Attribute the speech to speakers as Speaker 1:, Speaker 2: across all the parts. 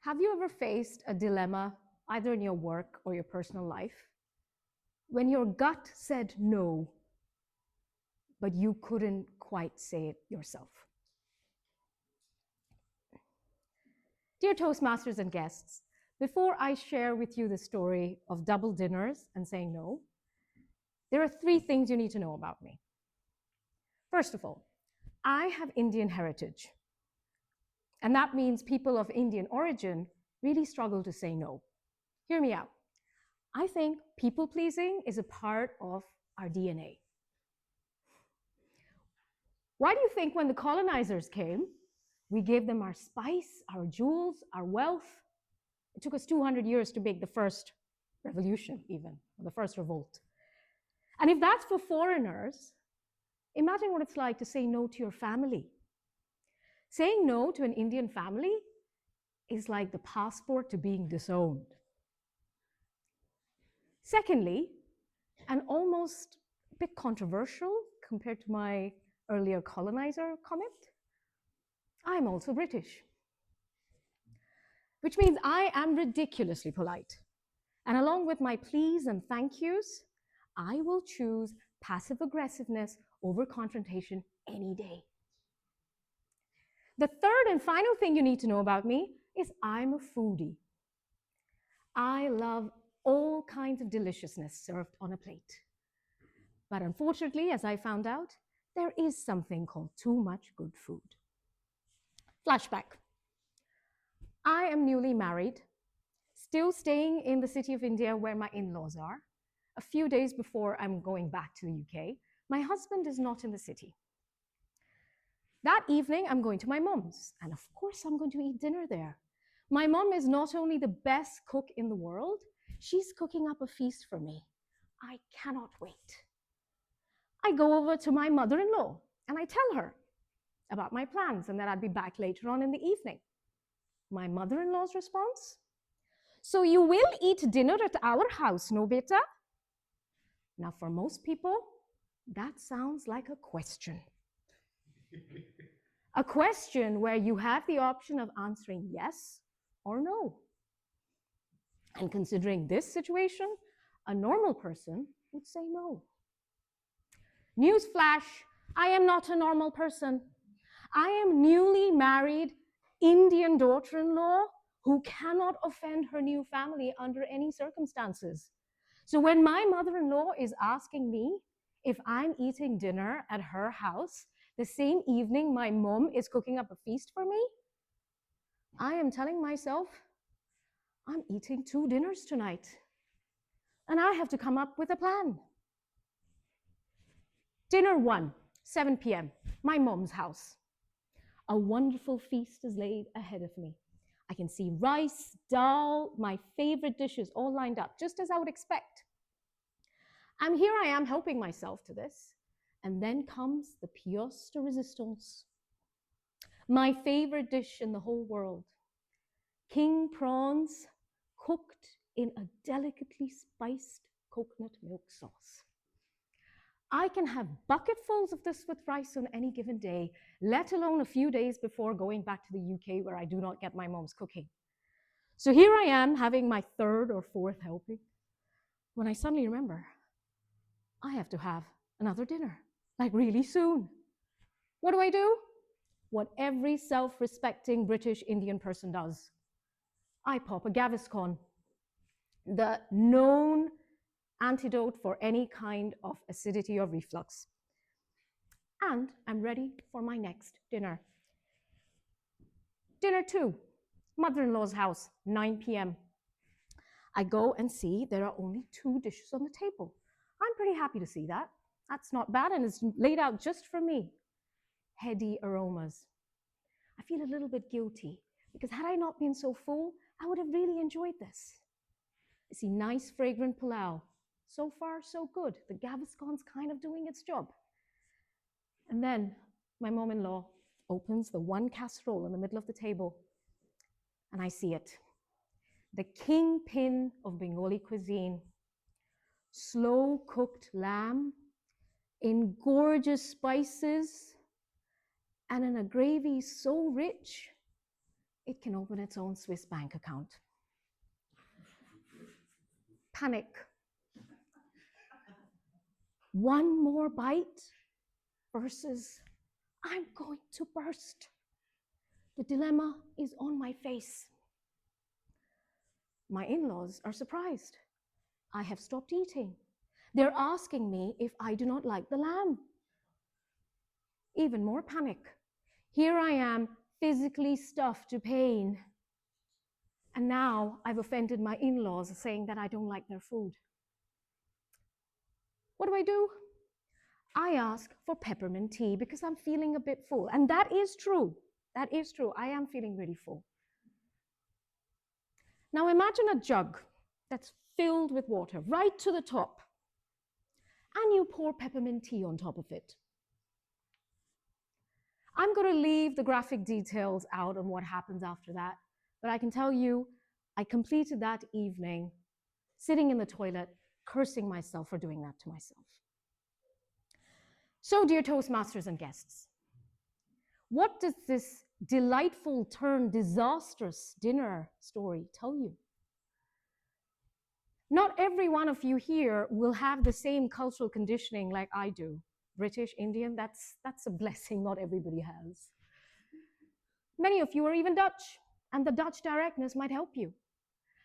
Speaker 1: Have you ever faced a dilemma, either in your work or your personal life, when your gut said no, but you couldn't quite say it yourself? Dear Toastmasters and guests, before I share with you the story of double dinners and saying no, there are 3 things you need to know about me. First of all, I have Indian heritage. And that means people of Indian origin really struggle to say no. Hear me out. I think people pleasing is a part of our DNA. Why do you think when the colonizers came, we gave them our spice, our jewels, our wealth? It took us 200 years to make the first revolution, even, or the first revolt. And if that's for foreigners, imagine what it's like to say no to your family. Saying no to an Indian family is like the passport to being disowned. Secondly, and almost a bit controversial compared to my earlier colonizer comment, I'm also British, which means I am ridiculously polite. And along with my please and thank yous, I will choose passive aggressiveness over confrontation any day. The third and final thing you need to know about me is I'm a foodie. I love all kinds of deliciousness served on a plate. But unfortunately, as I found out, there is something called too much good food. Flashback. I am newly married, still staying in the city of India where my in-laws are. A few days before I'm going back to the UK, my husband is not in the city. That evening, I'm going to my mom's, and of course, I'm going to eat dinner there. My mom is not only the best cook in the world, she's cooking up a feast for me. I cannot wait. I go over to my mother-in-law, and I tell her about my plans and that I'd be back later on in the evening. My mother-in-law's response? So you will eat dinner at our house, no beta? Now, for most people, that sounds like a question. A question where you have the option of answering yes or no. And considering this situation, a normal person would say no. Newsflash, I am not a normal person. I am newly married Indian daughter-in-law who cannot offend her new family under any circumstances. So when my mother-in-law is asking me if I'm eating dinner at her house the same evening my mom is cooking up a feast for me, I am telling myself, I'm eating 2 dinners tonight, and I have to come up with a plan. Dinner 1, 7 p.m., my mom's house. A wonderful feast is laid ahead of me. I can see rice, dal, my favorite dishes all lined up, just as I would expect. And here I am helping myself to this. And then comes the pièce de résistance. My favorite dish in the whole world. King prawns cooked in a delicately spiced coconut milk sauce. I can have bucketfuls of this with rice on any given day, let alone a few days before going back to the UK where I do not get my mom's cooking. So here I am having my 3rd or 4th helping when I suddenly remember I have to have another dinner, like really soon. What do? What every self-respecting British Indian person does. I pop a Gaviscon, the known antidote for any kind of acidity or reflux. And I'm ready for my next dinner. Dinner 2, mother-in-law's house, 9 p.m. I go and see there are only 2 dishes on the table. I'm pretty happy to see that. That's not bad, and it's laid out just for me. Heady aromas. I feel a little bit guilty, because had I not been so full, I would have really enjoyed this. I see nice, fragrant pilau. So far, so good. The Gaviscon's kind of doing its job. And then my mom-in-law opens the one casserole in the middle of the table, and I see it. The kingpin of Bengali cuisine. Slow-cooked lamb in gorgeous spices and in a gravy so rich it can open its own Swiss bank account. Panic. One more bite versus I'm going to burst. The dilemma is on my face. My in-laws are surprised. I have stopped eating. They're asking me if I do not like the lamb. Even more panic. Here I am, physically stuffed to pain. And now I've offended my in-laws saying that I don't like their food. What do? I ask for peppermint tea because I'm feeling a bit full. And that is true. That is true. I am feeling really full. Now imagine a jug that's filled with water right to the top. And you pour peppermint tea on top of it. I'm going to leave the graphic details out on what happens after that. But I can tell you, I completed that evening sitting in the toilet, cursing myself for doing that to myself. So, dear Toastmasters and guests, what does this delightful turn disastrous dinner story tell you? Not every one of you here will have the same cultural conditioning like I do. British, Indian, that's a blessing not everybody has. Many of you are even Dutch, and the Dutch directness might help you.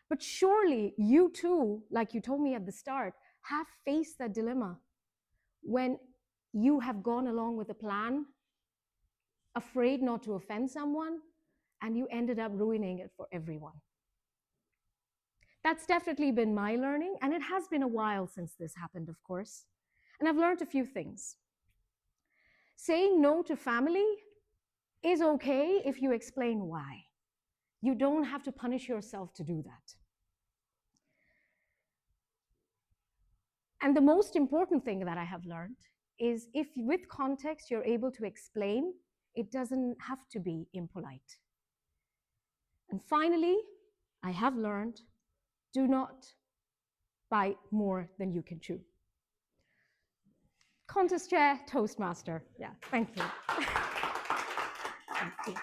Speaker 1: But surely you too, like you told me at the start, have faced that dilemma when you have gone along with a plan, afraid not to offend someone, and you ended up ruining it for everyone. That's definitely been my learning, and it has been a while since this happened, of course. And I've learned a few things. Saying no to family is okay if you explain why. You don't have to punish yourself to do that. And the most important thing that I have learned is if with context you're able to explain, it doesn't have to be impolite. And finally, I have learned, do not bite more than you can chew. Contest chair, Toastmaster. Yeah, thank you. Thank you.